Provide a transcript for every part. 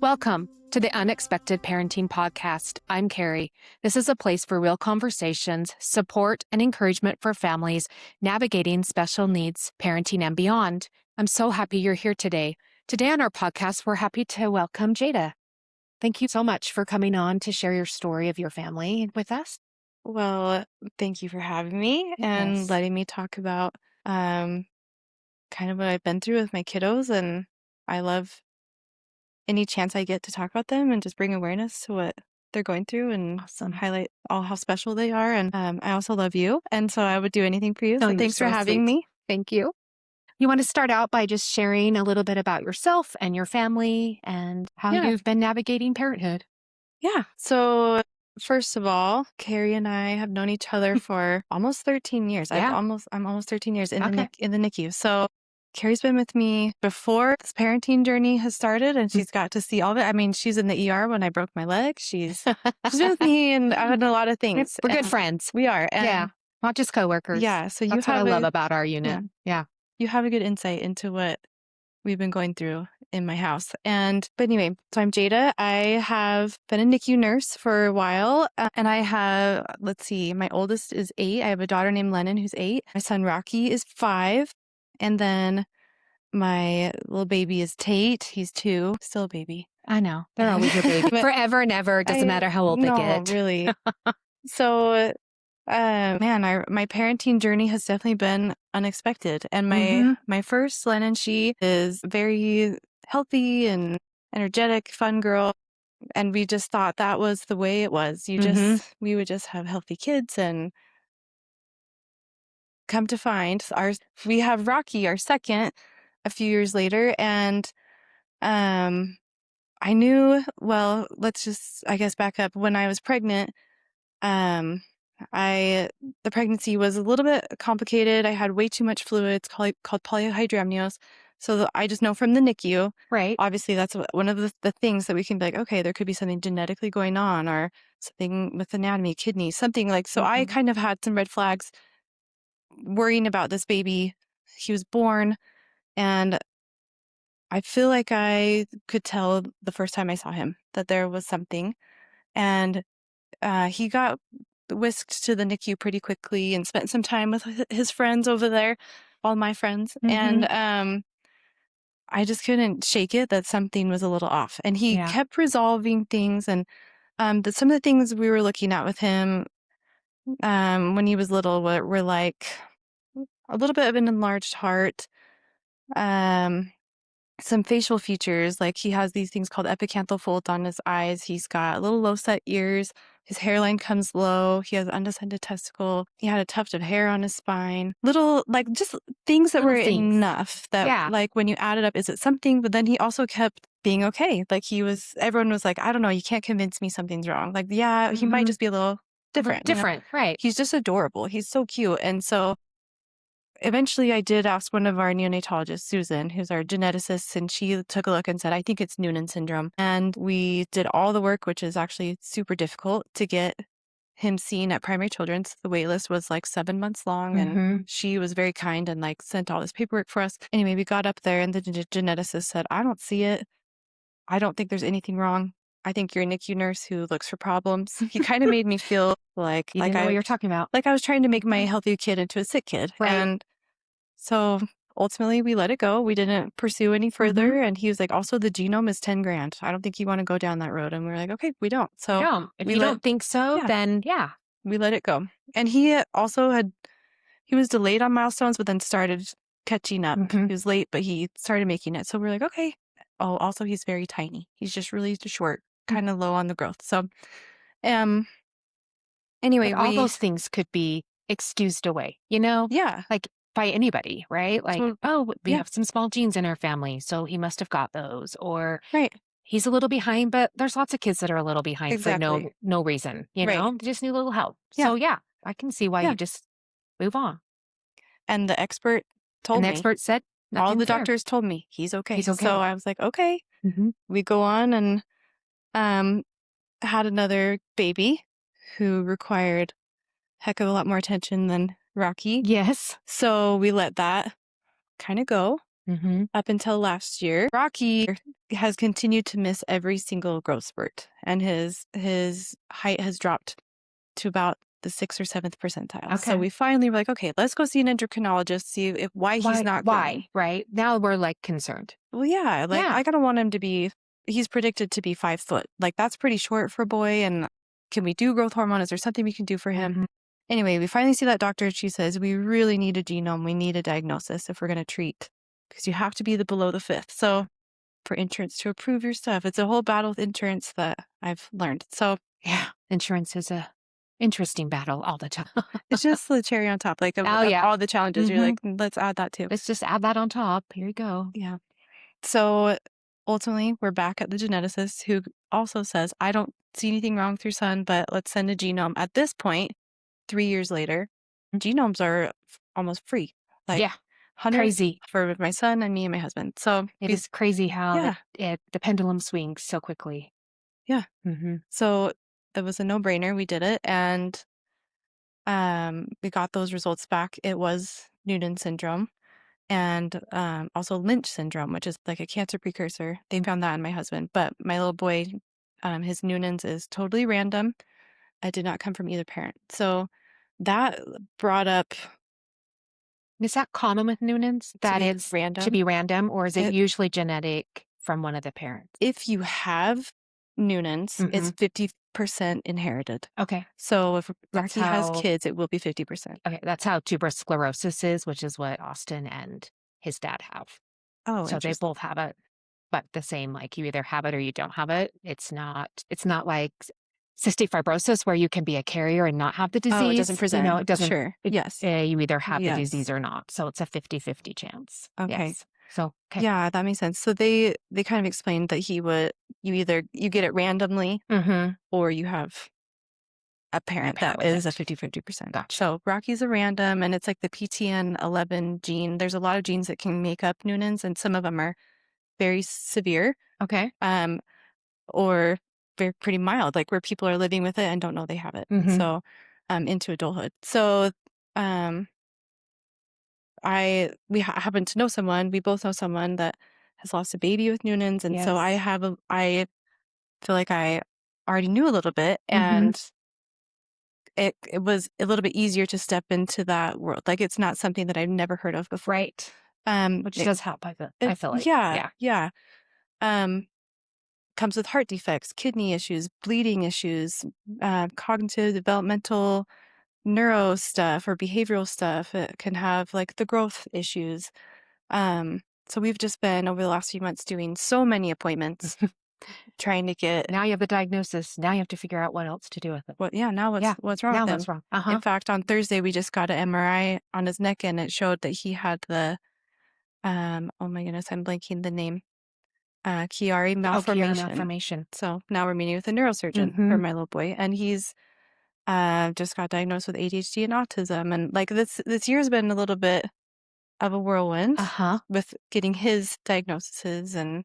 Welcome to the Unexpected Parenting Podcast. I'm Carrie. This is a place for real conversations, support, and encouragement for families navigating special needs, parenting, and beyond. I'm so happy you're here today. Today on our podcast, we're happy to welcome Jada. Thank you so much for coming on to share your story of your family with us. Well, thank you for having me and Yes. letting me talk about kind of what I've been through with my kiddos. And I love any chance I get to talk about them and just bring awareness to what they're going through and Awesome. highlight all how special they are. And I also love you. And so I would do anything for you. Oh, So you're thanks for so having sweet. me. Thank you. You want to start out by just sharing a little bit about yourself and your family and how Yeah. you've been navigating parenthood. Yeah. So first of all, Carrie and I have known each other for almost 13 years. Yeah. I'm almost 13 years in Okay. in the NICU. So Carrie's been with me before this parenting journey has started, and she's got to see all of it. I mean, she's in the ER when I broke my leg. She's been with me, and I've done a lot of things. We're good and friends. We are. And Yeah. Not just coworkers. yeah. So you That's what I have love about our unit. Yeah. you have a good insight into what we've been going through in my house. But anyway, so I'm Jada. I have been a NICU nurse for a while. And I have, let's see, my oldest is 8. I have a daughter named Lennon who's 8. My son Rocky is 5. And then my little baby is Tate. He's 2. Still a baby. I know. They're always your baby. But Forever and ever. It doesn't matter how old they No, get. really. So, my parenting journey has definitely been unexpected. And my first, Lennon, she is very healthy and energetic, fun girl. And we just thought that was the way it was. We would just have healthy kids. And come to find, we have Rocky, our second, a few years later. And I knew, well, let's just, I guess, back up. When I was pregnant, the pregnancy was a little bit complicated. I had way too much fluid. It's called polyhydramnios. So I just know from the NICU, Right. obviously that's one of the things that we can be like, okay, there could be something genetically going on or something with anatomy, kidneys, something like, so I kind of had some red flags worrying about this baby. He was born, and I feel like I could tell the first time I saw him that there was something. And he got whisked to the NICU pretty quickly and spent some time with his friends over there, all my friends. And I just couldn't shake it that something was a little off. And he kept resolving things. And some of the things we were looking at with him when he was little were like a little bit of an enlarged heart, some facial features, like he has these things called epicanthal folds on his eyes. He's got little low set ears. His hairline comes low. He has undescended testicle. He had a tuft of hair on his spine. Little, like, just things that were enough that, like, when you add it up, is it something? But then he also kept being okay. Like, everyone was like, I don't know, you can't convince me something's wrong. Like, yeah, he might just be a little different. Different, right. He's just adorable. He's so cute. And so eventually, I did ask one of our neonatologists, Susan, who's our geneticist, and she took a look and said, I think it's Noonan syndrome. And we did all the work, which is actually super difficult to get him seen at Primary Children's. The wait list was like 7 months long, and she was very kind and like sent all this paperwork for us. Anyway, we got up there, and the geneticist said, I don't see it. I don't think there's anything wrong. I think you're a NICU nurse who looks for problems. He kind of made me feel like You didn't know what you're talking about. Like I was trying to make my healthy kid into a sick kid. Right. And so ultimately we let it go. We didn't pursue any further. And he was like, also the genome is 10 grand. I don't think you want to go down that road. And we were like, okay, we don't. So if you don't think so, then we let it go. And he also he was delayed on milestones, but then started catching up. He was late, but he started making it. So we're like, okay. Oh, also he's very tiny. He's just really short, kind of low on the growth. So, anyway, but all those things could be excused away, Yeah. like by anybody, right? Like, we have some small genes in our family, so he must have got those. Or he's a little behind, but there's lots of kids that are a little behind for no reason, They just need a little help. So I can see why you just move on. And the expert told me. And the expert said, all the doctors told me he's okay. He's okay. So I was like, okay. We go on and had another baby who required a heck of a lot more attention than Rocky. Yes. So we let that kind of go. up until last year. Rocky has continued to miss every single growth spurt, and his height has dropped to about the 6th or 7th percentile. So we finally were like, okay, let's go see an endocrinologist, see why he's not growing. Right? Now we're like concerned. Well, yeah, like I kind of want him to be, he's predicted to be 5 foot. Like that's pretty short for a boy. And can we do growth hormone? Is there something we can do for him? Anyway, we finally see that doctor and she says, we really need a genome. We need a diagnosis if we're going to treat, because you have to be below the 5th. So for insurance to approve your stuff, it's a whole battle with insurance that I've learned. So yeah, insurance is a interesting battle all the time. It's just the cherry on top. Like all the challenges, you're like, let's add that too. Let's just add that on top. Here you go. Yeah. So ultimately, we're back at the geneticist who also says, I don't see anything wrong with your son, but let's send a genome. At this point, 3 years later, genomes are almost free. Like, yeah. Crazy for my son and me and my husband. So it is crazy how the pendulum swings so quickly. Yeah. So it was a no-brainer. We did it, and we got those results back. It was Noonan syndrome and also Lynch syndrome, which is like a cancer precursor. They found that in my husband, but my little boy, his Noonan's is totally random. It did not come from either parent. So that brought up. Is that common with Noonan's? That it's random? To be random, or is it usually genetic from one of the parents? If you have Noonan's, it's 50% inherited. Okay. So if Rocky has kids, it will be 50%. Okay, that's how tuberous sclerosis is, which is what Austin and his dad have. Oh, so they both have it, but the same. Like you either have it or you don't have it. It's not like cystic fibrosis where you can be a carrier and not have the disease. Oh, it doesn't present. It doesn't. Sure. Yes. You either have the disease or not. So it's a 50-50 chance. Okay. Yes. So yeah, that makes sense. So they kind of explained that you get it randomly or you have a parent that is a 50-50%. Gotcha. So Rocky's a random, and it's like the PTN11 gene. There's a lot of genes that can make up Noonan's, and some of them are very severe. Okay. Or they're pretty mild, like where people are living with it and don't know they have it. So into adulthood. So we happen to know someone, we both know someone that has lost a baby with Noonan's, and so I feel like I already knew a little bit, and it was a little bit easier to step into that world. Like it's not something that I've never heard of before. Right. Which does help, I feel like. Yeah. Comes with heart defects, kidney issues, bleeding issues, cognitive, developmental, neuro stuff or behavioral stuff. It can have like the growth issues. So we've just been over the last few months doing so many appointments trying to get. Now you have the diagnosis. Now you have to figure out what else to do with it. Well, yeah. Now what's wrong with him? What's wrong? In fact, on Thursday we just got an MRI on his neck, and it showed that he had the oh my goodness, I'm blanking the name. Chiari malformation. So now we're meeting with a neurosurgeon for my little boy, and he's just got diagnosed with ADHD and autism, and like this year's been a little bit of a whirlwind with getting his diagnoses and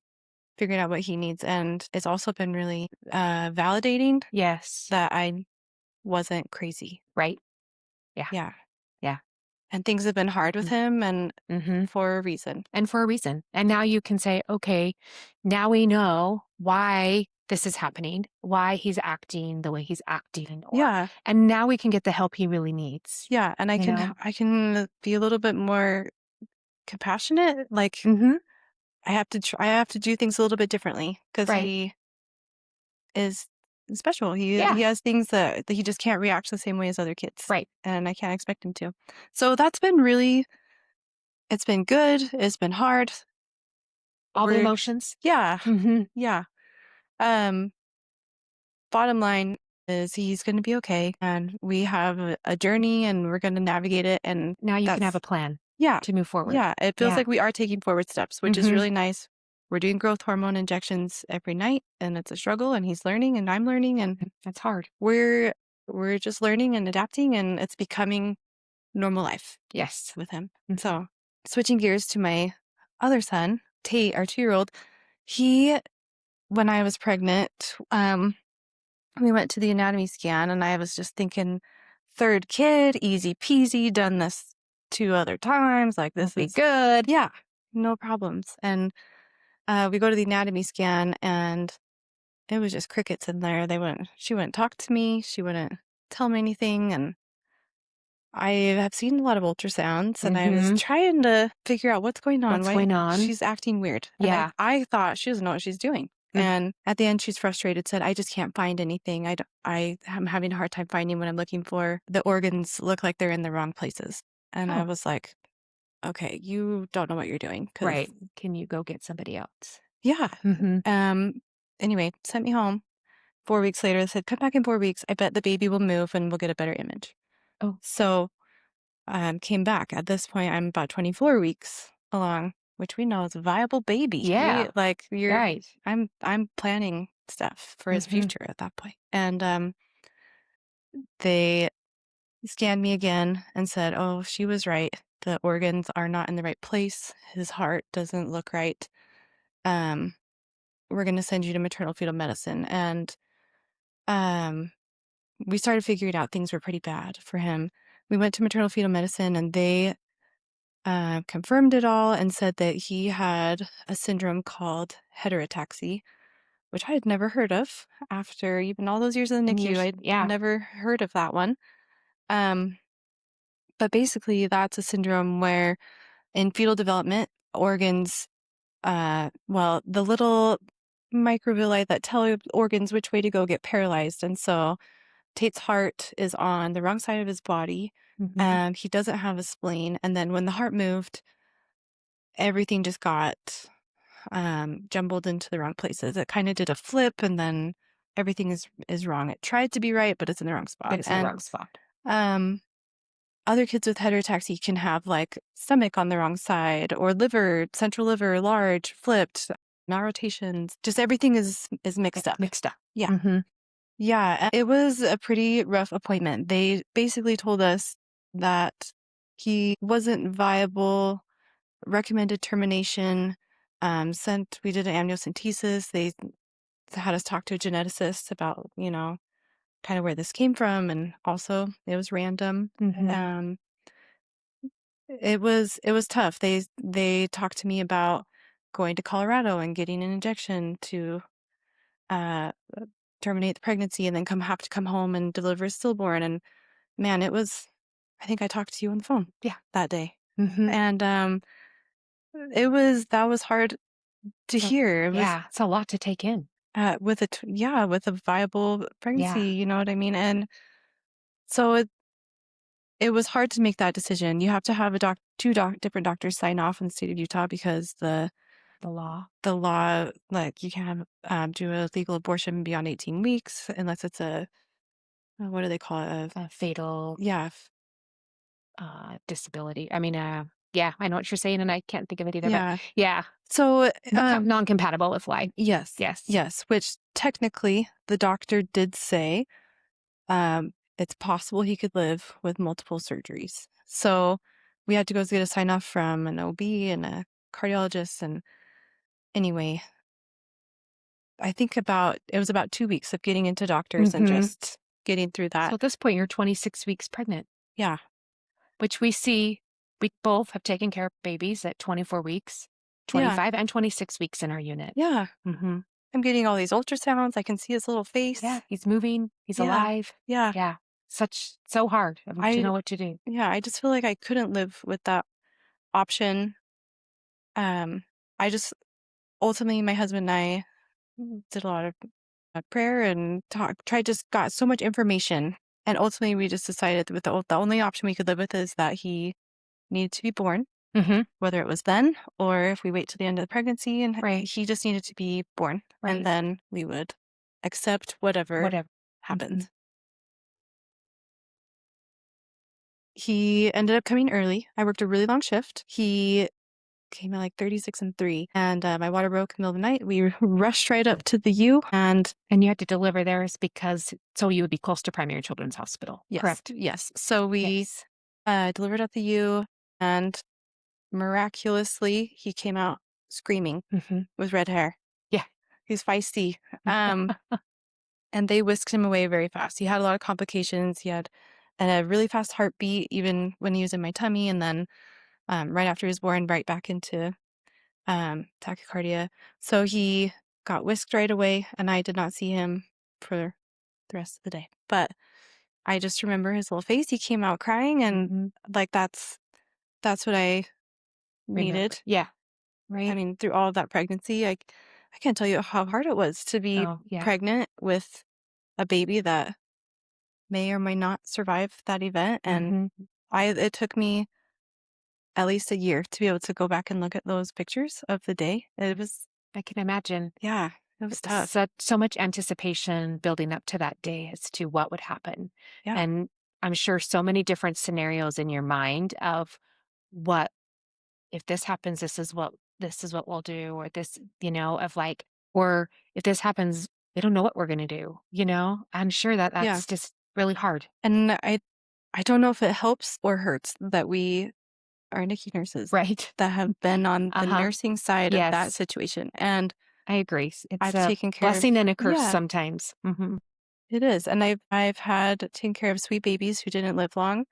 figuring out what he needs, and it's also been really validating. Yes, that I wasn't crazy. Right. Yeah. And things have been hard with him, and for a reason. And now you can say, okay, now we know why this is happening, why he's acting the way he's acting. And now we can get the help he really needs. Yeah. And I can be a little bit more compassionate. Like I have to do things a little bit differently because he is special. He has things that he just can't react the same way as other kids. Right. And I can't expect him to. So that's been it's been good. It's been hard. All the emotions. Yeah. Yeah. Bottom line is he's going to be okay. And we have a journey, and we're going to navigate it. And now you can have a plan to move forward. Yeah. It feels like we are taking forward steps, which is really nice. We're doing growth hormone injections every night, and it's a struggle, and he's learning and I'm learning, and that's hard. We're just learning and adapting, and it's becoming normal life. Yes. With him. So switching gears to my other son, Tate, our 2-year-old, when I was pregnant, we went to the anatomy scan, and I was just thinking, 3rd kid, easy peasy, done this 2 other times, like this will be good. Yeah. no problems. And we go to the anatomy scan, and it was just crickets in there. She wouldn't talk to me. She wouldn't tell me anything. And I have seen a lot of ultrasounds, and I was trying to figure out what's going on. What's going on? She's acting weird. Yeah. And I thought she doesn't know what she's doing. And at the end, she's frustrated, said, I just can't find anything. I am having a hard time finding what I'm looking for. The organs look like they're in the wrong places. And I was like, okay, you don't know what you're doing. Right. Can you go get somebody else? Yeah. Anyway, sent me home. 4 weeks later, they said, come back in 4 weeks. I bet the baby will move and we'll get a better image. Oh. So came back. At this point, I'm about 24 weeks along, which we know is a viable baby. Yeah. Right. I'm planning stuff for his future at that point. And they scanned me again and said, oh, she was right. The organs are not in the right place. His heart doesn't look right. We're going to send you to maternal fetal medicine. And we started figuring out things were pretty bad for him. We went to maternal fetal medicine, and they confirmed it all and said that he had a syndrome called heterotaxy, which I had never heard of after even all those years in the NICU. I'd never heard of that one. But basically, that's a syndrome where in fetal development, organs, the little microvilli that tell organs which way to go get paralyzed. And so Tate's heart is on the wrong side of his body, and he doesn't have a spleen. And then when the heart moved, everything just got jumbled into the wrong places. It kind of did a flip, and then everything is wrong. It tried to be right, but it's in the wrong spot. It's in the wrong spot. Other kids with heterotaxy can have like stomach on the wrong side, or liver, central liver, large, flipped, malrotations. Just everything is mixed up. Yeah. Yeah, it was a pretty rough appointment. They basically told us that he wasn't viable, recommended termination, we did an amniocentesis. They had us talk to a geneticist about, kind of where this came from, and also it was random. It was tough. They talked to me about going to Colorado and getting an injection to terminate the pregnancy, and then have to come home and deliver a stillborn. And man, I think I talked to you on the phone that day. And that was hard to hear. It's a lot to take in. With a viable pregnancy, you know what I mean? And so it was hard to make that decision. You have to have two different doctors sign off in the state of Utah, because the law, like, you can't do a legal abortion beyond 18 weeks unless it's what do they call it? A fatal disability. I mean, I know what you're saying, and I can't think of it either. Yeah. But yeah. So non-compatible with life. Yes. Which technically the doctor did say it's possible he could live with multiple surgeries. So we had to go get a sign off from an OB and a cardiologist. And anyway, I think it was about 2 weeks of getting into doctors and just getting through that. So at this point, you're 26 weeks pregnant. Yeah. Which we both have taken care of babies at 24 weeks, 25 and 26 weeks in our unit. Yeah. I'm getting all these ultrasounds. I can see his little face. Yeah. He's moving. He's alive. Yeah. Yeah. So hard to know what to do. Yeah. I just feel like I couldn't live with that option. Ultimately, my husband and I did a lot of prayer and just got so much information. And ultimately, we just decided that the only option we could live with is that he needed to be born, whether it was then or if we wait till the end of the pregnancy. And he just needed to be born. Right. And then we would accept whatever happened. He ended up coming early. I worked a really long shift. He came at like 36 and 3, and my water broke in the middle of the night. We rushed right up to the U, and you had to deliver there so you would be close to Primary Children's Hospital. Yes, correct? Yes. So we delivered at the U, and miraculously he came out screaming with red hair. Yeah, he's feisty. And they whisked him away very fast. He had a lot of complications. He had a really fast heartbeat even when he was in my tummy, and then right after he was born, right back into tachycardia. So he got whisked right away, and I did not see him for the rest of the day. But I just remember his little face. He came out crying, and Mhm. like that's what I Remember. needed. Yeah. I Right. mean, through all of that pregnancy, I can't tell you how hard it was to be Oh, yeah. pregnant with a baby that may or may not survive that event. And Mhm. it took me at least a year to be able to go back and look at those pictures of the day. It was, I can imagine. yeah, it was tough. So much anticipation building up to that day as to what would happen. Yeah. And I'm sure so many different scenarios in your mind of what if this happens, this is what we'll do, or this, of like, or if this happens, we don't know what we're gonna do, I'm sure that Yeah. that's just really hard. And I don't know if it helps or hurts that we are NICU nurses Right. that have been on the Uh-huh. nursing side of that Yes, situation. And I agree. It's I've a taken care of, blessing and a curse yeah, sometimes. Hmm. it is. And I've had taken care of sweet babies who didn't live long,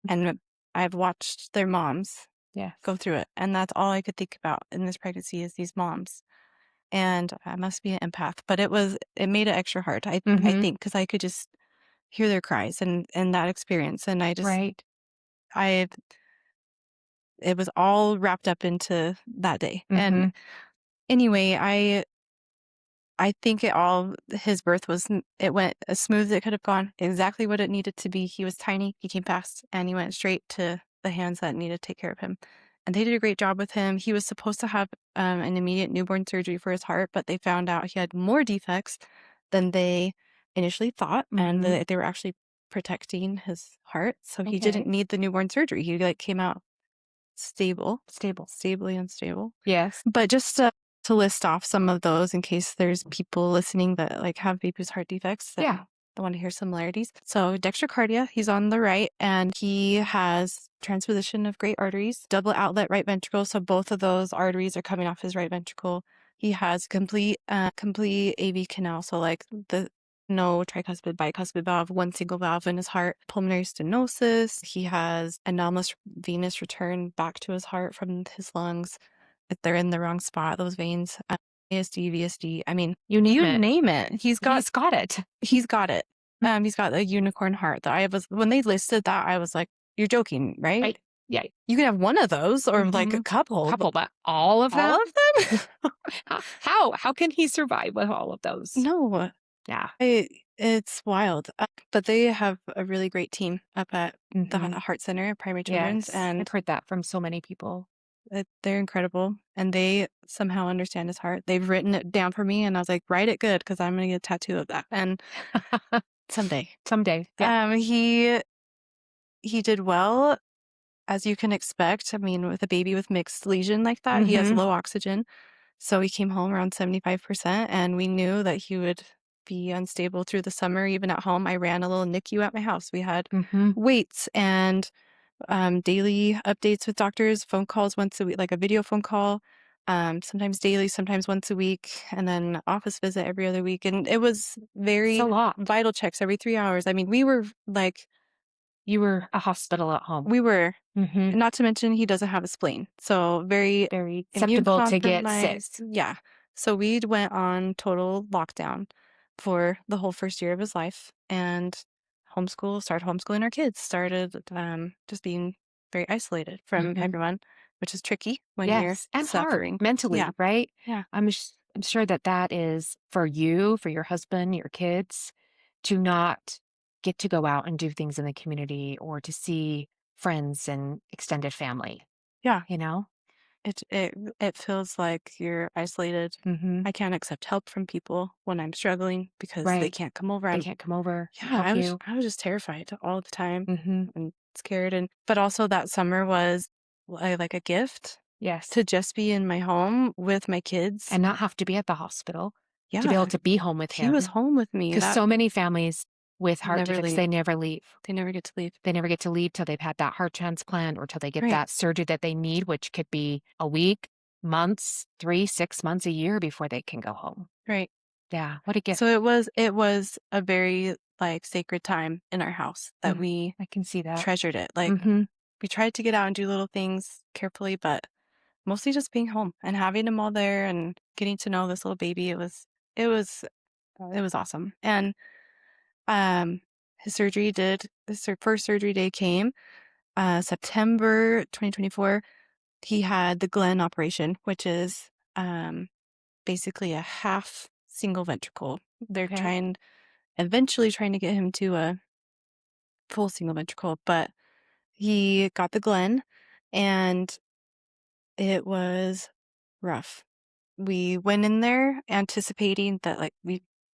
and I've watched their moms Yes. go through it. And that's all I could think about in this pregnancy is these moms. And I must be an empath, but it made it extra hard. I Hmm. think because I could just hear their cries and that experience. And Right. I, it was all wrapped up into that day. And Hmm. anyway, I think his birth it went as smooth as it could have gone, exactly what it needed to be. He was tiny. He came fast and he went straight to the hands that needed to take care of him. And they did a great job with him. He was supposed to have an immediate newborn surgery for his heart, but they found out he had more defects than they initially thought. And Hmm. they were actually protecting his heart. So he didn't Okay. need the newborn surgery. He came out Stable. stably unstable. Yes. But just to list off some of those in case there's people listening that have babies with heart defects that Yeah. want to hear similarities. So dextrocardia, he's on the right, and he has transposition of great arteries, double outlet right ventricle. So both of those arteries are coming off his right ventricle. He has complete AV canal. So the no tricuspid, bicuspid valve, one single valve in his heart, pulmonary stenosis. He has anomalous venous return back to his heart from his lungs. If they're in the wrong spot, those veins, ASD, VSD. I mean, You name you it. name it. He's got it. he's got it. He's got the unicorn heart. That I was when they listed that, I was like, "You're joking, right? Right. Yeah. You can have one of those, or a Mhm. couple, but Couple, but all of all them? of them? How can he survive with all of those? No, Yeah. it's wild. But they have a really great team up at the Mhm. Heart Center at Primary Children's, Yes. I've and heard that from so many people. they're incredible. And they somehow understand his heart. They've written it down for me, and I was like, "Write it good, because I'm gonna get a tattoo of that." And someday, Someday. Yeah. he did well, as you can expect. I mean, with a baby with mixed lesion like that, he has Mhm. low oxygen. So he came home around 75%, and we knew that he would be unstable through the summer, even at home. I ran a little NICU at my house. We had Mhm. weights and daily updates with doctors, phone calls once a week, like a video phone call, sometimes daily, sometimes once a week, and then office visit every other week. And it was It's a very lot. vital checks every 3 hours. I mean, You were a hospital at home. we were, Mhm. not to mention he doesn't have a spleen. So very Very immune susceptible to get sick. compromised. Yeah. So we went on total lockdown for the whole first year of his life, and started homeschooling our kids, started just being very isolated from Mhm. everyone, which is tricky when you're Yes, and hard suffering. Yeah. mentally, right? Yeah. I'm sure that is for you, for your husband, your kids, to not get to go out and do things in the community or to see friends and extended family, Yeah. you know? It feels like you're isolated. Mhm. I can't accept help from people when I'm struggling because they Right. can't come over. They can't come over, Yeah, help you. I was just terrified all the time Mhm. and scared. But also that summer was like a gift Yes. to just be in my home with my kids. And not have to be at the hospital, to be able Yeah, to be home with he was him. home with me. Because That so many families with heart never defects, leave. they never leave. They never get to leave. They never get to leave till they've had that heart transplant or till they get Right, that surgery that they need, which could be a week, months, 3, 6 months, a year before they can go home. right. Yeah, what a gift. So it was a very sacred time in our house that Mm, we I can see that. treasured it. Like Mhm. we tried to get out and do little things carefully, but mostly just being home and having him all there and getting to know this little baby. It was it was awesome. And his first surgery day came September 2024. He had the Glenn operation, which is basically a half single ventricle. They're Okay. eventually trying to get him to a full single ventricle, but he got the Glenn and it was rough. We went in there anticipating that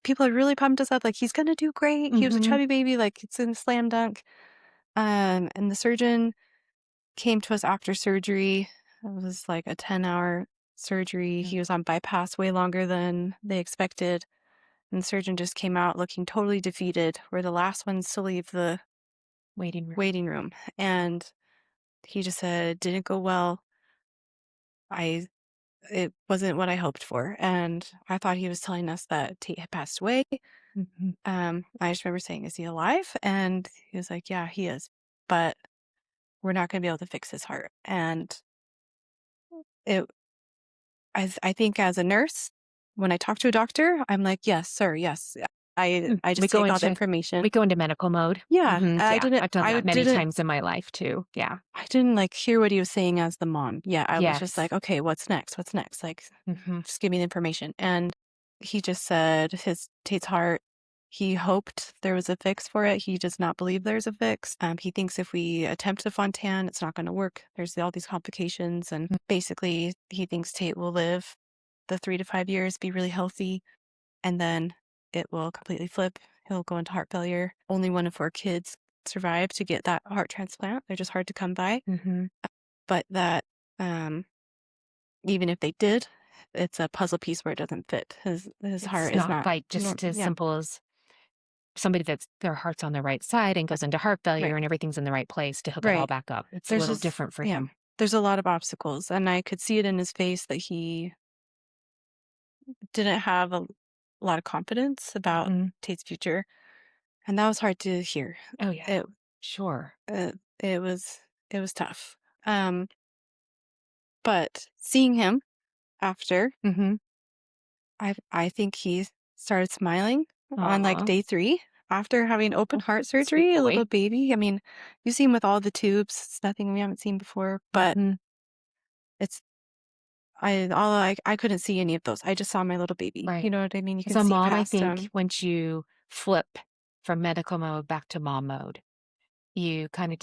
people had really pumped us up, like he's gonna do great. He was a Mm-hmm. chubby baby, like it's a slam dunk. And the surgeon came to us after surgery. It was like a 10-hour surgery. He was on bypass way longer than they expected. And the surgeon just came out looking totally defeated. We're the last ones to leave the Waiting room. waiting room. And he just said, it didn't go well. It wasn't what I hoped for. And I thought he was telling us that Tate had passed away. Mm-hmm. I just remember saying, is he alive? And he was like, yeah, he is. But we're not going to be able to fix his heart. And it, I think as a nurse, when I talk to a doctor, I'm like, yes, sir, yes. I We just go take all the into information. we go into medical mode. Yeah, Mm-hmm. Yeah, I've done that many times in my life too. Yeah. I didn't like hear what he was saying as the mom. Yeah, I was just Yes. like, okay, what's next? What's next? Like, Mm-hmm. just give me the information. And he just said Tate's heart, he hoped there was a fix for it. He does not believe there's a fix. He thinks if we attempt a Fontan, it's not going to work. There's all these complications. And basically, he thinks Tate will live the 3 to 5 years, be really healthy, and then it will completely flip. He'll go into heart failure. Only one of 4 kids survive to get that heart transplant. They're just hard to come by. Mm-hmm. But that, even if they did, it's a puzzle piece where it doesn't fit. His heart It's is not not like just as yeah, simple as somebody that's their heart's on the right side and goes into heart failure right, and everything's in the right place to hook it all right. back up. It's a There's little just different for yeah, him. there's a lot of obstacles, and I could see it in his face that he didn't have a lot of confidence about Mm-hmm. Tate's future, and that was hard to hear. Oh yeah. It Sure. it was tough. Um, but seeing him after, Mm-hmm. I think he started smiling on like Aw. day 3 after having open heart Sweet surgery, a boy. little baby. I mean, you see him with all the tubes. It's nothing we haven't seen before, but Mm-hmm. it's I couldn't see any of those. I just saw my little baby. Right. You know what I mean? You As can a see mom, I past think him. once you flip from medical mode back to mom mode, you kind of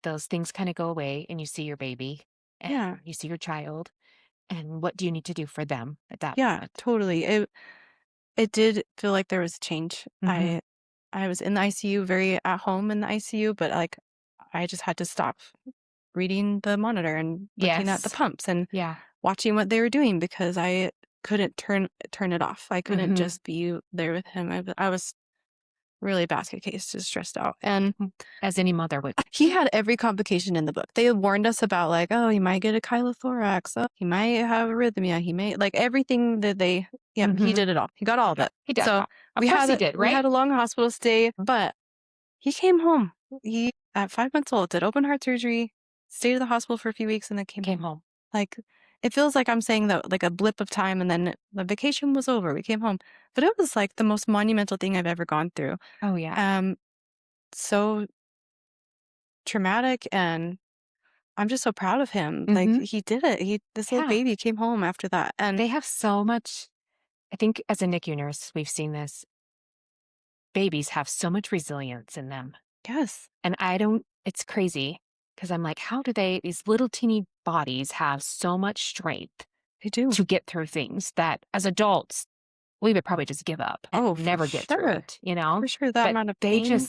those things kind of go away and you see your baby and Yeah. you see your child and what do you need to do for them at that Yeah, moment? totally. It did feel like there was a change. Mm-hmm. I was in the ICU, very at home in the ICU, but like I just had to stop reading the monitor and looking at the Yes. pumps and Yeah. watching what they were doing because I couldn't turn it off. I couldn't Mm-hmm. just be there with him. I was really basket case, just stressed out. And As any mother would. he had every complication in the book. They warned us about like, oh, he might get a chylothorax. Oh, he might have arrhythmia. He may like everything that they. Yeah, he Mm-hmm. did it all. He got all of Yeah. it. He did. So Of course he did, we right? had a long hospital stay, but he came home. He at 5 months old did open heart surgery, stayed at the hospital for a few weeks, and then came Came home. home. Like it feels like I'm saying that like a blip of time, and then the vacation was over. We came home, but it was like the most monumental thing I've ever gone through. Oh yeah. Um, so traumatic, and I'm just so proud of him. Like Mm-hmm. he did it. This little Yeah. baby came home after that, and They have so much. I think as a NICU nurse, we've seen this. Babies have so much resilience in them. yes, And it's crazy because I'm like, how do these little teeny bodies have so much strength they do. to get through things that as adults, we would probably just give up and Oh, never get through it, for sure. That But amount of pain,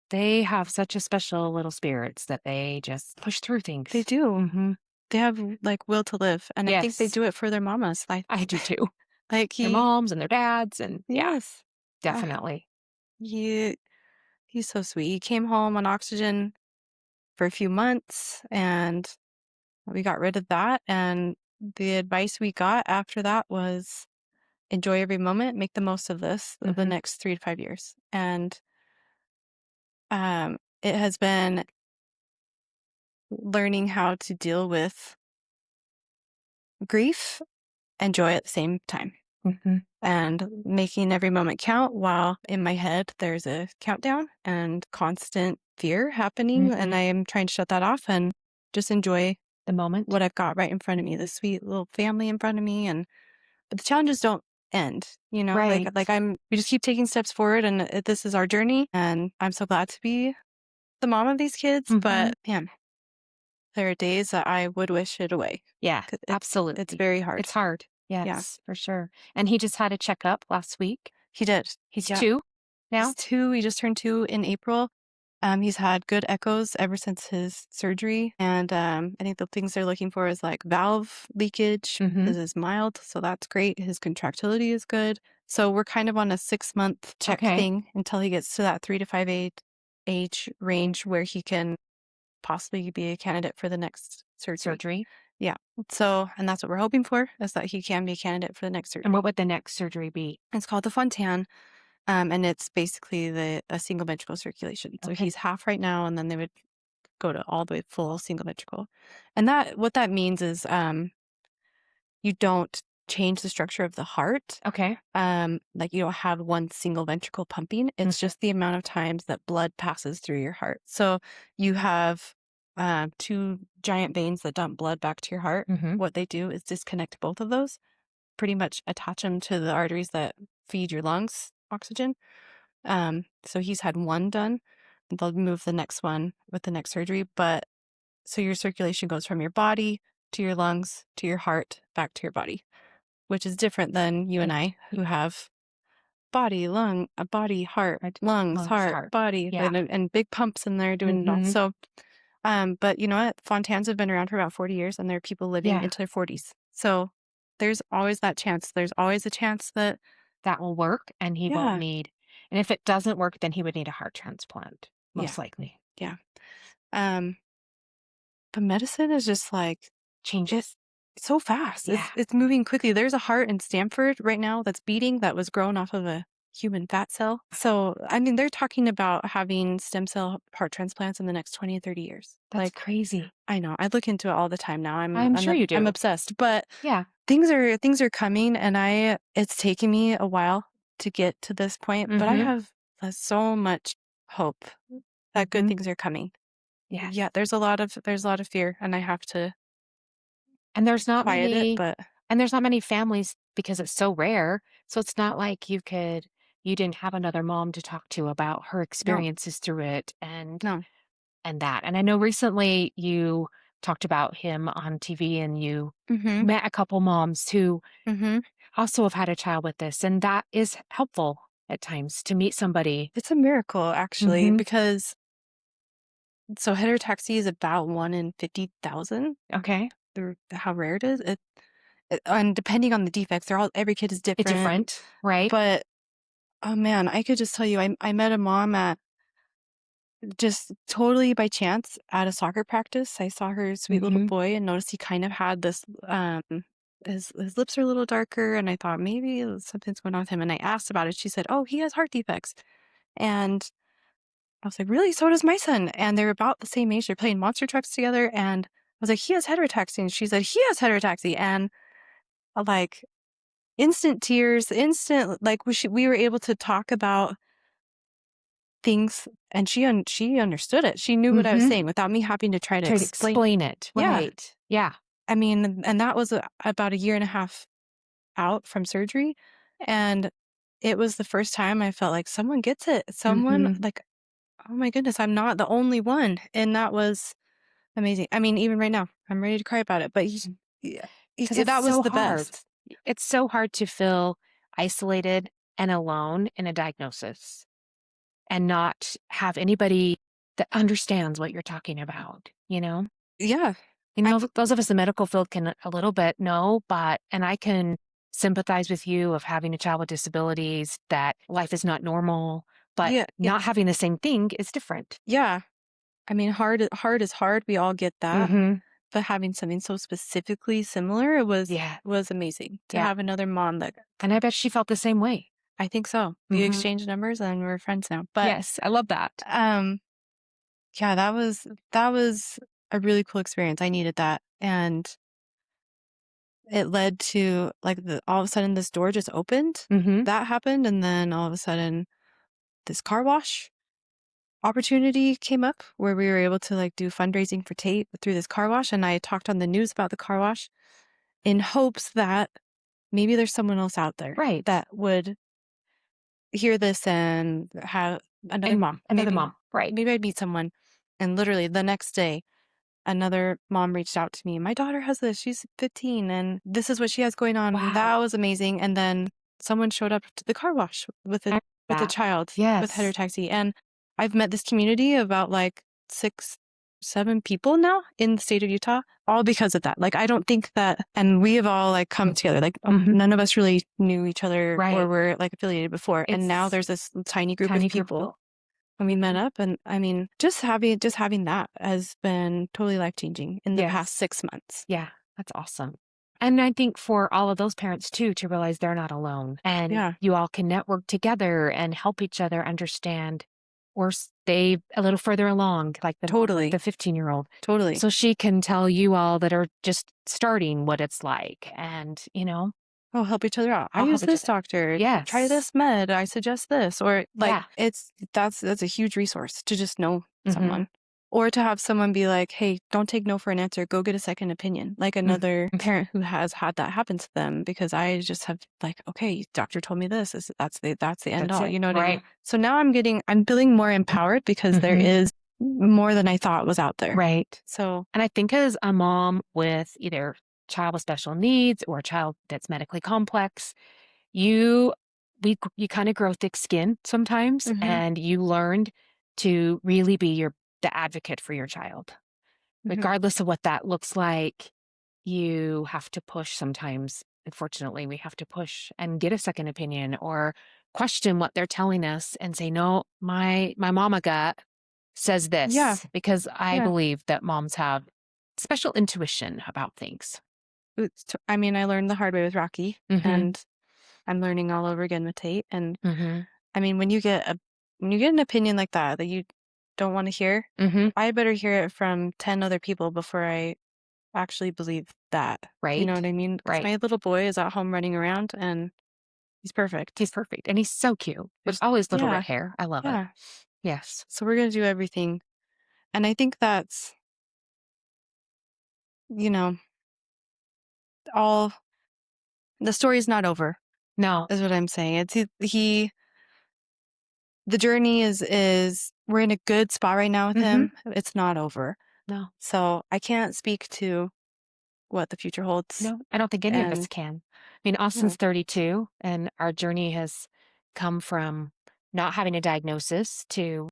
they have such a special little spirits that they just push through they things. do. Mm-hmm. They have like will to live, and I think they Yes, do it for their mamas. I do too. Like Their moms and their dads. And yeah, yes, ah, definitely. he he's so sweet. He came home on oxygen for a few months, and we got rid of that. And the advice we got after that was enjoy every moment, make the most of the Mm-hmm. next 3 to 5 years. And it has been learning how to deal with grief and joy at the same time. Mm-hmm. And making every moment count while in my head there's a countdown and constant fear happening. Mm-hmm. And I am trying to shut that off and just enjoy The moment. what I've got right in front of me, the sweet little family in front of me. But the challenges don't end, Right. we just keep taking steps forward, and this is our journey. And I'm so glad to be the mom of these kids. Mm-hmm. But man, there are days that I would wish it away. Yeah, 'Cause absolutely. It's very hard. It's hard. Yeah. Yes, for sure. And he just had a checkup last week. He did. He's Yeah. 2 now. He's 2. He just turned 2 in April. He's had good echoes ever since his surgery. And I think the things they're looking for is like valve leakage. Mhm. This is mild, so that's great. His contractility is good. So we're kind of on a 6-month check thing until he gets to that 3 to 5 age range where he can possibly be a candidate for the next surgery. Yeah. So, and that's what we're hoping for, is that he can be a candidate for the next surgery. And what would the next surgery be? It's called the Fontan. And it's basically a single ventricle circulation. So Okay. he's half right now, and then they would go to all the way full single ventricle. And what that means is you don't change the structure of the heart. Okay. Like you don't have one single ventricle pumping. It's just the amount of times that blood passes through your heart. So you have 2 giant veins that dump blood back to your heart. Mhm. What they do is disconnect both of those, pretty much attach them to the arteries that feed your lungs oxygen. So he's had one done. They'll move the next one with the next surgery. But so your circulation goes from your body to your lungs to your heart back to your body, which is different than you and I, who have body, heart, lungs, heart, body, Yeah. and big pumps in there doing it all. So, but you know what? Fontans have been around for about 40 years, and there are people living into their 40s. So there's always that chance. There's always a chance that will work and he won't need. And if it doesn't work, then he would need a heart transplant, most likely. Yeah. But medicine is just like Changes so fast. Yeah. It's moving quickly. There's a heart in Stanford right now that's beating that was grown off of a human fat cell. So, I mean, they're talking about having stem cell heart transplants in the next 20 and 30 years. That's crazy. I know. I look into it all the time now. I'm sure you do. I'm obsessed. But yeah, things are coming, and it's taken me a while to get to this point, but I have so much hope that good things are coming. Yeah. Yeah, there's a lot of fear, and I have to And there's not quiet many it, but and there's not many families because it's so rare. So it's not like you didn't have another mom to talk to about her experiences through it and no. that. And I know recently you talked about him on TV and you met a couple moms who also have had a child with this, and that is helpful at times to meet somebody. It's a miracle, actually, because so heterotaxy is about 1 in 50,000. Okay. How rare it is. And depending on the defects, every kid is different. It's different, right? But oh man, I could just tell you, I met a mom at just totally by chance at a soccer practice. I saw her sweet little boy and noticed he kind of had this his lips are a little darker, and I thought maybe something's going on with him. And I asked about it. She said, "Oh, he has heart defects." And I was like, "Really? So does my son." And they're about the same age. They're playing monster trucks together. And I was like, "He has heterotaxy." And she said, "He has heterotaxy." And like instant tears, like we were able to talk about things, and she understood it. She knew what I was saying without me having to try to explain it. Right. Yeah. I mean, and that was about a year and a half out from surgery. And it was the first time I felt like someone gets it. Someone like, oh my goodness, I'm not the only one. And that was amazing. I mean, even right now, I'm ready to cry about it. But Because that was so the hard. best. It's so hard to feel isolated and alone in a diagnosis and not have anybody that understands what you're talking about, you know? Yeah. You know, those of us in the medical field can a little bit know, and I can sympathize with you of having a child with disabilities, that life is not normal, but not having the same thing is different. Yeah. I mean, hard is hard. We all get that. But having something so specifically similar, it was amazing to have another mom that. And I bet she felt the same way. I think so. We exchanged numbers and we're friends now. But yes, I love that. Yeah, that was a really cool experience. I needed that. And it led to like all of a sudden this door just opened. Mm-hmm. That happened. And then all of a sudden this car wash opportunity came up where we were able to like do fundraising for Tate through this car wash. And I talked on the news about the car wash in hopes that maybe there's someone else out there Right. that would hear this and have another mom. Another Maybe- mom. Right. Maybe I'd meet someone. And literally the next day, another mom reached out to me. My daughter has this. She's 15 and this is what she has going on. Wow. That was amazing. And then someone showed up to the car wash with a child with Yes. heterotaxy. And I've met this community of about like 6, 7 people now in the state of Utah, all because of that. Like, I don't think that, and we have all like come together. Like, Mhm. none of us really knew each other Right. or were like affiliated before. And now It's there's this tiny group tiny of group of people. And we met up, and I mean, just having that has been totally life-changing in the Yes. past 6 months. Yeah, that's awesome. And I think for all of those parents too, to realize they're not alone and Yeah. you all can network together and help each other understand or stay a little further along, like the Totally. 15-year-old. Totally. So she can tell you all that are just starting what it's like. And, Oh, help each other out. I I'll use help each this doctor. Yes. Try this med. I suggest this. Or like Yeah. that's a huge resource to just know Mhm. someone. Or to have someone be like, hey, don't take no for an answer. Go get a second opinion. Like another parent who has had that happen to them, because I just have like, okay, doctor told me this. That's the end That's all. it. You know what I mean? Right. So now I'm feeling more empowered because there Mhm. is more than I thought was out there. Right. So And I think as a mom with either child with special needs or a child that's medically complex, you kind of grow thick skin sometimes, Mhm. and you learned to really be the advocate for your child. Regardless of what that looks like, you have to push sometimes. Unfortunately, we have to push and get a second opinion or question what they're telling us and say, no, my mama gut says this. Yeah. Because I Yeah. believe that moms have special intuition about things. I mean, I learned the hard way with Rocky, Mhm. and I'm learning all over again with Tate. And Mhm. I mean, when you get an opinion like that you don't want to hear, Mhm. I better hear it from 10 other people before I actually believe that. Right. You know what I mean? 'Cause Right. my little boy is at home running around, and he's perfect. He's perfect. And he's so cute with There's- all his little yeah, red hair. I love it. yeah. Yes. So we're gonna do everything, and I think that's, you know, all. The story's not over, No. is what I'm saying. It's the journey is we're in a good spot right now with him. It's not over. No. So I can't speak to what the future holds. No, I don't think any of us And- can. I mean, Austin's 32, and our journey has come from not having a diagnosis to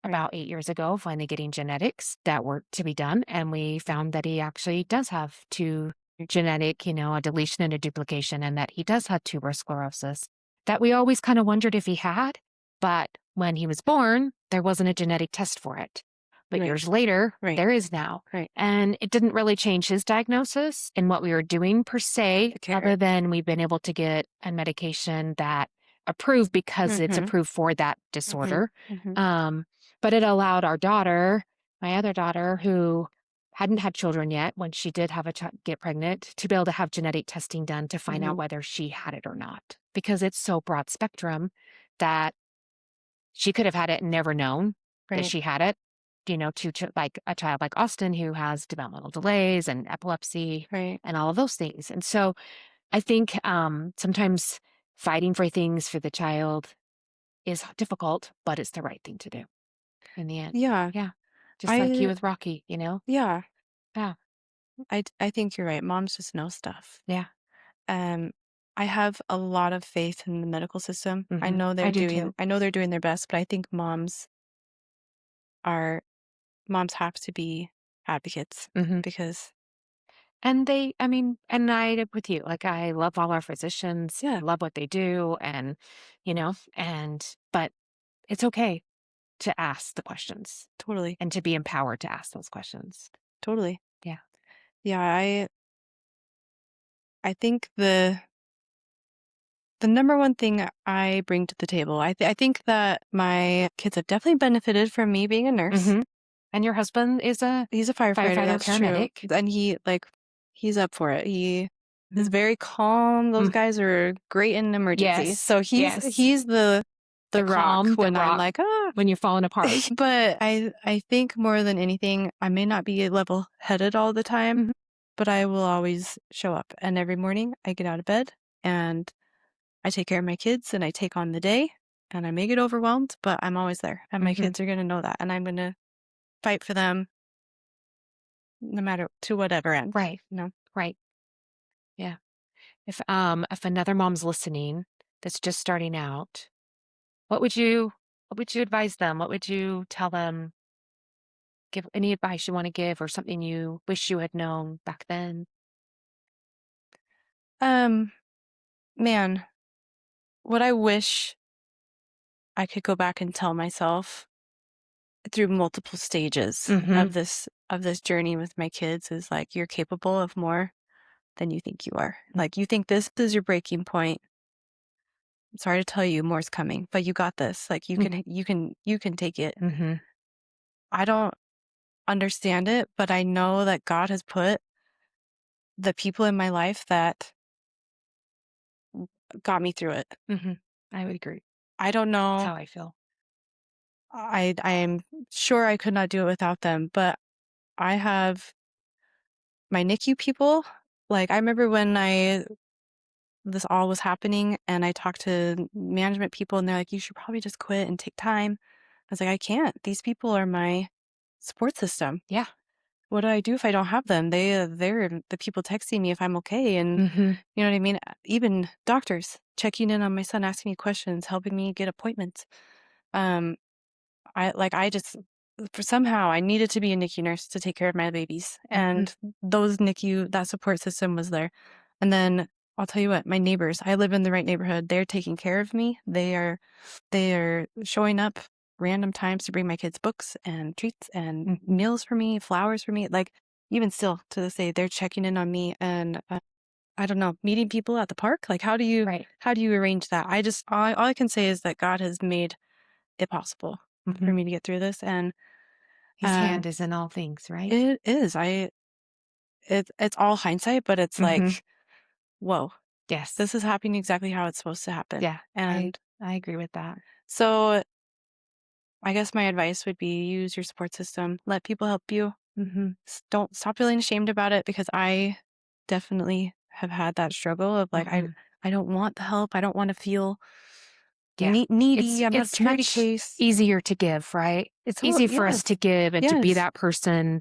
about 8 years ago, finally getting genetics that were to be done. And we found that he actually does have 2 genetic, a deletion and a duplication, and that he does have tuberous sclerosis that we always kind of wondered if he had. But when he was born, there wasn't a genetic test for it. But Right. years later, Right. there is now. Right. And it didn't really change his diagnosis in what we were doing per se, Okay. other than we've been able to get a medication that approved because it's approved for that disorder. But it allowed our daughter, my other daughter, who hadn't had children yet, when she did have get pregnant, to be able to have genetic testing done to find out whether she had it or not. Because it's so broad spectrum that she could have had it and never known that she had it. Like a child like Austin who has developmental delays and epilepsy and all of those things. And so I think sometimes fighting for things for the child is difficult, but it's the right thing to do in the end. Yeah. Yeah. Just like you with Rocky, Yeah. Yeah. I think you're right. Moms just know stuff. Yeah. I have a lot of faith in the medical system. I Mhm. know I they're do doing too. I know they're doing their best, but I think moms have to be advocates Mhm. because And and I with you, like I love all our physicians, Yeah. love what they do, and but it's okay to ask the questions totally, and to be empowered to ask those questions. totally. Yeah. Yeah, I think the number one thing I bring to the table, I think that my kids have definitely benefited from me being a nurse. Mhm. And your husband is a He's a firefighter, that's paramedic. true. And he's up for it. is very calm. Those guys are great in an emergency. Yes. So he's the rock calm, when I'm rock like, when you're falling apart. But I think more than anything, I may not be level-headed all the time, but I will always show up. And every morning I get out of bed and I take care of my kids and I take on the day and I may get overwhelmed, but I'm always there. And my kids are going to know that. And I'm going to fight for them no matter to whatever end. Right. No. Right. Yeah. If another mom's listening that's just starting out, what would you advise them? What would you tell them? Give any advice you want to give or something you wish you had known back then? Man, what I wish I could go back and tell myself through multiple stages of this journey with my kids is like, you're capable of more than you think you are. Like, you think this is your breaking point. I'm sorry to tell you, more's coming, but you got this. Like, you can take it. I don't understand it, but I know that God has put the people in my life that got me through it. I would agree. I don't know. That's how I feel. I am sure I could not do it without them, but I have my NICU people. Like, I remember when this all was happening and I talked to management people and they're like, you should probably just quit and take time. I was like, I can't. These people are my support system. Yeah. What do I do if I don't have them? They're the people texting me if I'm okay. And you know what I mean? Even doctors checking in on my son, asking me questions, helping me get appointments. Somehow I needed to be a NICU nurse to take care of my babies. And that support system was there. And then I'll tell you what, my neighbors, I live in the right neighborhood. They're taking care of me. They are showing up random times to bring my kids books and treats and meals for me, flowers for me. Like, even still to this day, they're checking in on me. And I don't know, meeting people at the park. Like, how do you arrange that? All I can say is that God has made it possible for me to get through this. And His hand is in all things, right? it is. It's all hindsight, but it's like, whoa, Yes. this is happening exactly how it's supposed to happen. Yeah. And I agree with that. so I guess my advice would be use your support system, let people help you. Don't stop feeling ashamed about it, because I definitely have had that struggle of like, I don't want the help. I don't want to feel needy. I'm not a charity case. Easier to give, right? It's easy for us to give and to be that person,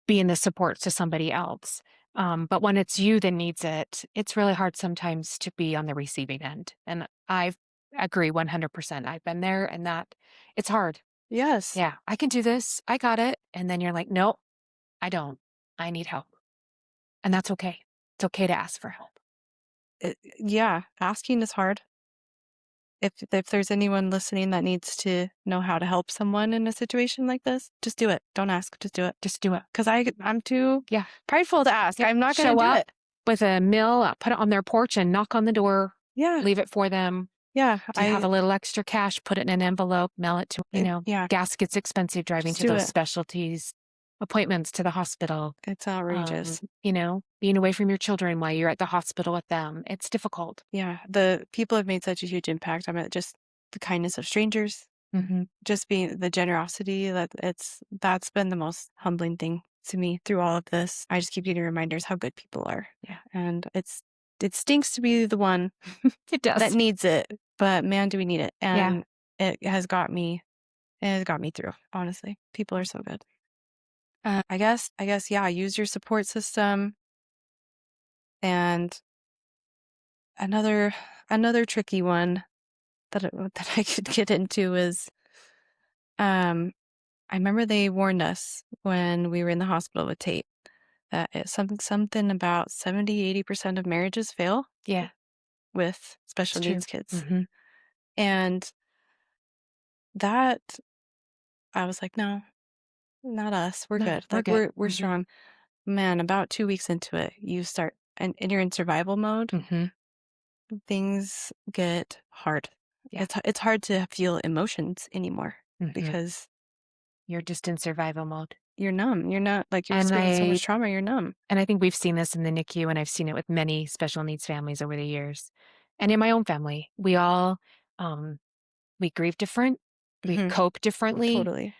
being the support to somebody else. But when it's you that needs it, it's really hard sometimes to be on the receiving end. And I agree 100%. I've been there, and that it's hard. Yes. Yeah, I can do this. I got it. And then you're like, nope, I don't. I need help. And that's okay. It's okay to ask for help. Yeah, asking is hard. If there's anyone listening that needs to know how to help someone in a situation like this, just do it. Don't ask, just do it. Just do it. Because I'm too prideful to ask. I'm not going to do it. With a meal, put it on their porch and knock on the door. Yeah. Leave it for them. Yeah. Do you have a little extra cash? Put it in an envelope, mail it to, gas gets expensive driving to those specialties, appointments to the hospital. It's outrageous. Being away from your children while you're at the hospital with them. It's difficult. Yeah. The people have made such a huge impact. I mean, just the kindness of strangers, just being the generosity, that's been the most humbling thing to me through all of this. I just keep getting reminders how good people are. Yeah. And it stinks to be the one it does that needs it, but man, do we need it. And it has got me through, honestly. People are so good. I guess, yeah, use your support system. And another tricky one that I could get into is, I remember they warned us when we were in the hospital with Tate that it's something about 70-80% of marriages fail. Yeah. With special needs kids. And that, I was like, no, not us. We're good. We're Like, good. we're strong. Man, about 2 weeks into it, you start, and you're in survival mode. Things get hard. Yeah. It's hard to feel emotions anymore because you're just in survival mode. you're numb. You're not like, you're And experiencing so I much trauma, you're numb. and I think we've seen this in the NICU, and I've seen it with many special needs families over the years. And in my own family, we all um, we grieve different, we Mhm. cope differently. Totally.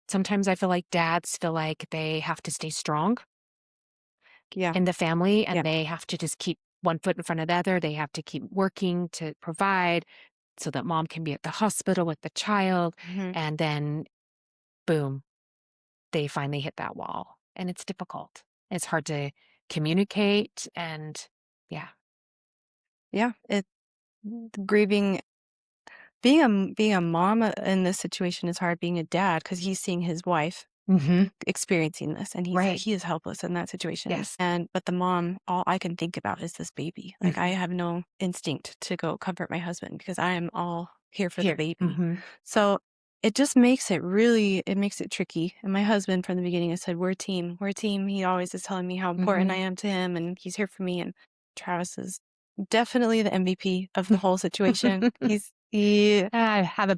Sometimes I feel like dads feel like they have to stay strong Yeah. in the family, Yeah. and they have to just keep one foot in front of the other. They have to keep working to provide so that mom can be at the hospital with the child. Mhm. And then, boom, they finally hit that wall. And it's difficult. It's hard to communicate. And yeah. Yeah. Grieving, being a mom in this situation is hard. Being a dad, because he's seeing his wife Hmm. experiencing this, and Right. he is helpless in that situation. Yes. And but the mom, all I can think about is this baby. Like, I Hmm. have no instinct to go comfort my husband because I am all here for the Here. baby. Hmm. So it just makes it really, it makes it tricky. And my husband from the beginning has said, we're a team, we're a team. He always is telling me how important I Hmm. am to him, and he's here for me. And Travis is definitely the MVP of the whole situation. He I have a.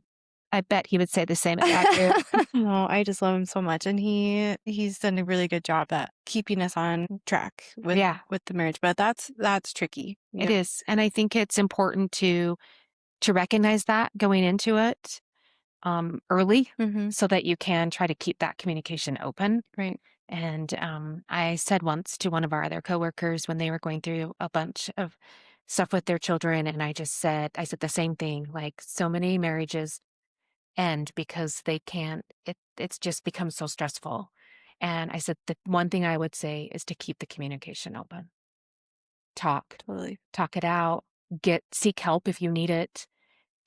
I bet he would say the same about you. No, I just love him so much, and he's done a really good job at keeping us on track Yeah, with the marriage, but that's tricky. it Yeah. is, and I think it's important to recognize that going into it early, Mhm. so that you can try to keep that communication open. Right. And I said once to one of our other coworkers when they were going through a bunch of stuff with their children, and I said the same thing. Like, so many marriages end because they can't. It's just become so stressful. And I said the one thing I would say is to keep the communication open. Talk, Totally. talk it out. Seek help if you need it,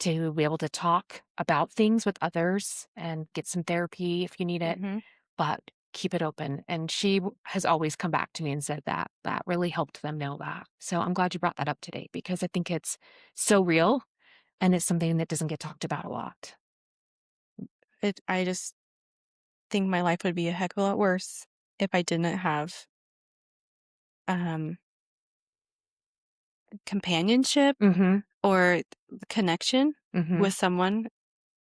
to be able to talk about things with others and get some therapy if you need it, Mhm. but keep it open. And she has always come back to me and said that that really helped them know that. So I'm glad you brought that up today, because I think it's so real, and it's something that doesn't get talked about a lot. I just think my life would be a heck of a lot worse if I didn't have, um, companionship Mm-hmm. or connection Mm-hmm. with someone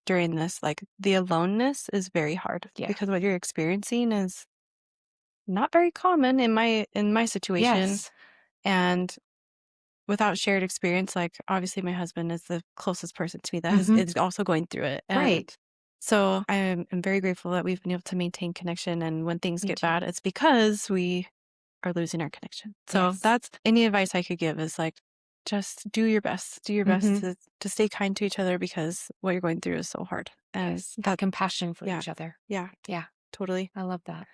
during this. Like, the aloneness is very hard Yeah. because what you're experiencing is not very common in my situation, Yes. and without shared experience, like, obviously my husband is the closest person to me that Mm-hmm. is also going through it. And Right. so I'm very grateful that we've been able to maintain connection. And when things Me get too. bad, it's because we are losing our connection. So Yes. that's any advice I could give is like, just do your best. Do your best Mm-hmm. to stay kind to each other, because what you're going through is so hard. And Yes. Have compassion for yeah, each other. yeah, Yeah. totally. I love that.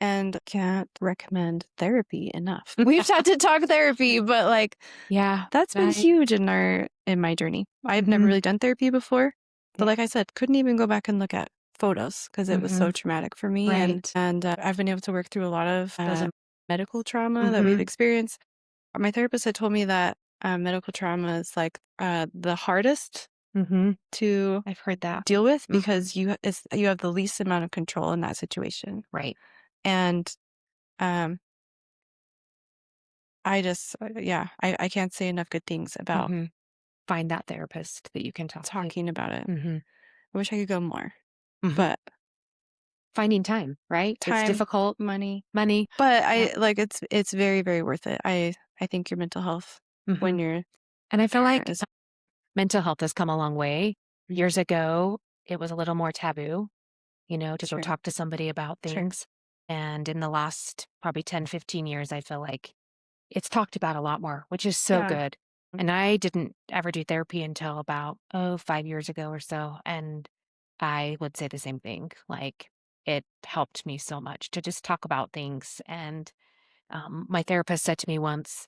And can't recommend therapy enough. We've had to talk therapy, but like, Yeah. that's been I, huge in my journey. I've never mm-hmm. really done therapy before, but Yeah. like I said, couldn't even go back and look at photos because it was Mm-hmm. so traumatic for me. Right. And I've been able to work through a lot of medical trauma that we've Mm-hmm. experienced. My therapist had told me that medical trauma is like the hardest Mm-hmm. to I've heard that. deal with Mhm. because you have the least amount of control in that situation. Right. And um, I just yeah, I can't say enough good things about Mhm. Find that therapist that you can talk to. talking about it. Mhm. I wish I could go more, Mhm. but Finding time, right? It's time, difficult. money, Money. but Yeah. I like it's very, very worth it. I think your mental health when Mhm. you're a And I feel parent like is mental health has come a long way. Years ago, it was a little more taboo, to go sure, talk to somebody about sure. things. And in the last probably 10, 15 years, I feel like it's talked about a lot more, which is so Yeah. good. And I didn't ever do therapy until about, 5 years ago or so. And I would say the same thing. Like, it helped me so much to just talk about things. And my therapist said to me once,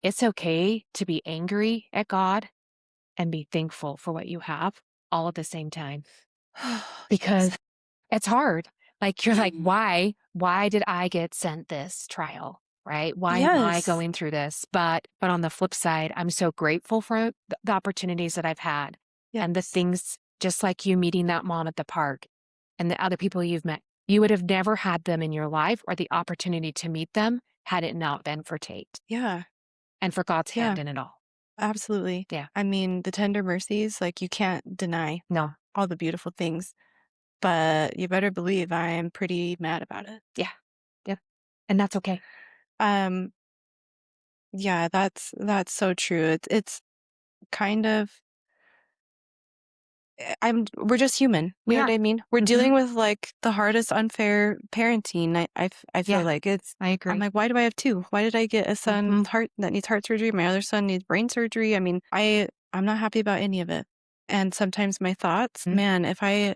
it's okay to be angry at God and be thankful for what you have all at the same time, Yes. because it's hard. Like, you're like, why did I get sent this trial? Right? Why am I Yes. going through this? But on the flip side, I'm so grateful for the opportunities that I've had, and the Yes. things, just like you meeting that mom at the park and the other people you've met. You would have never had them in your life or the opportunity to meet them had it not been for Tate Yeah. and for God's Yeah. hand in it all. Absolutely. Yeah. I mean, the tender mercies, like, you can't deny No. all the beautiful things. but you better believe I'm pretty mad about it. Yeah. Yep. And that's okay. Yeah, that's so true. It's kind of we're just human. We You know are. what I mean? We're dealing with like the hardest unfair parenting. I feel Yeah, like I I'm agree. like, why do I have two? Why did I get a son with heart that needs heart surgery? My other son needs brain surgery. I mean, I'm not happy about any of it. And sometimes my thoughts, man, if I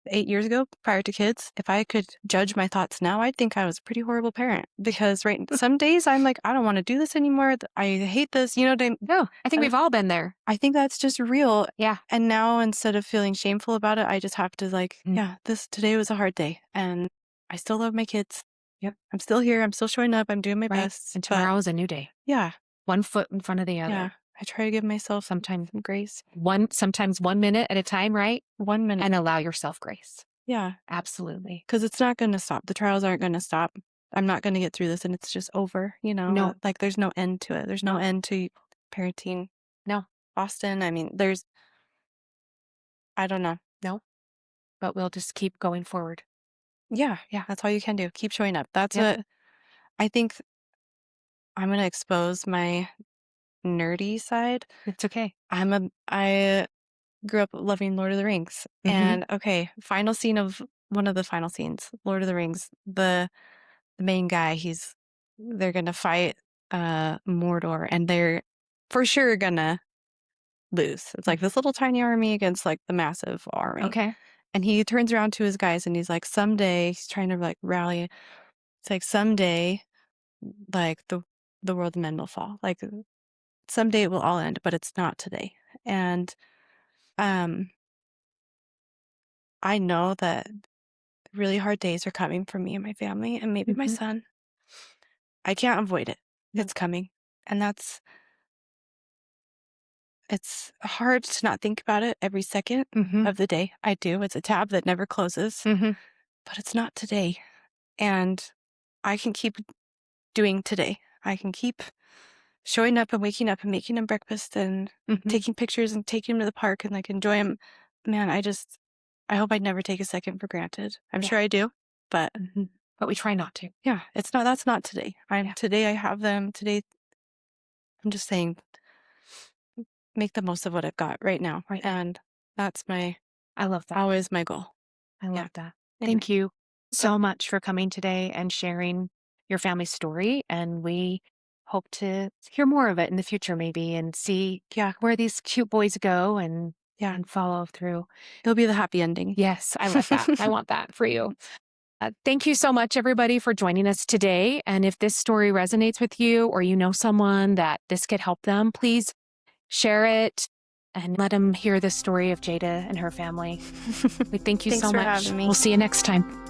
8 years ago, prior to kids, if I could judge my thoughts now, I'd think I was a pretty horrible parent because some days I'm like, I don't want to do this anymore. I hate this. You know what I mean? No, I think we've all been there. I think that's just real. Yeah. And now instead of feeling shameful about it, I just have to like, yeah, today was a hard day and I still love my kids. Yep. I'm still here. I'm still showing up. I'm doing my best. And tomorrow is a new day. Yeah. One foot in front of the other. Yeah. I try to give myself Sometimes some grace. sometimes 1 minute at a time, right? 1 minute. And allow yourself grace. Yeah. Absolutely. Because it's not going to stop. The trials aren't going to stop. I'm not going to get through this and it's just over, you know? No. Like there's no end to it. There's no end to parenting. No. Austin, I mean, I don't know. No. But we'll just keep going forward. Yeah. Yeah. That's all you can do. Keep showing up. That's what I think. I'm going to expose my nerdy side. It's okay. I grew up loving Lord of the Rings. And okay, final scene of one of the final scenes, Lord of the Rings, the main guy, they're going to fight Mordor and they're for sure going to lose. It's like this little tiny army against like the massive army. Okay. And he turns around to his guys and he's like, someday, he's trying to like rally. It's like someday, like the world men will fall. Like someday it will all end, but it's not today. And I know that really hard days are coming for me and my family and maybe my son. I can't avoid it. It's coming. And it's hard to not think about it every second of the day. I do. It's a tab that never closes, but it's not today. And I can keep doing today. I can keep showing up and waking up and making him breakfast and taking pictures and taking him to the park and like enjoy him. Man, I hope I never take a second for granted. I'm sure I do, but we try not to. Yeah, that's not today. Today I have them. Today I'm just saying make the most of what I've got right now. Right. And that's I love that. always my goal. I love that. Anyway. Thank you so much for coming today and sharing your family story. And we hope to hear more of it in the future, maybe, and see where these cute boys go and follow through. It'll be the happy ending. Yes, I love that. I want that for you. Thank you so much, everybody, for joining us today. And if this story resonates with you or you know someone that this could help them, please share it and let them hear the story of Jada and her family. We thank you so much. Thanks for having me. We'll see you next time.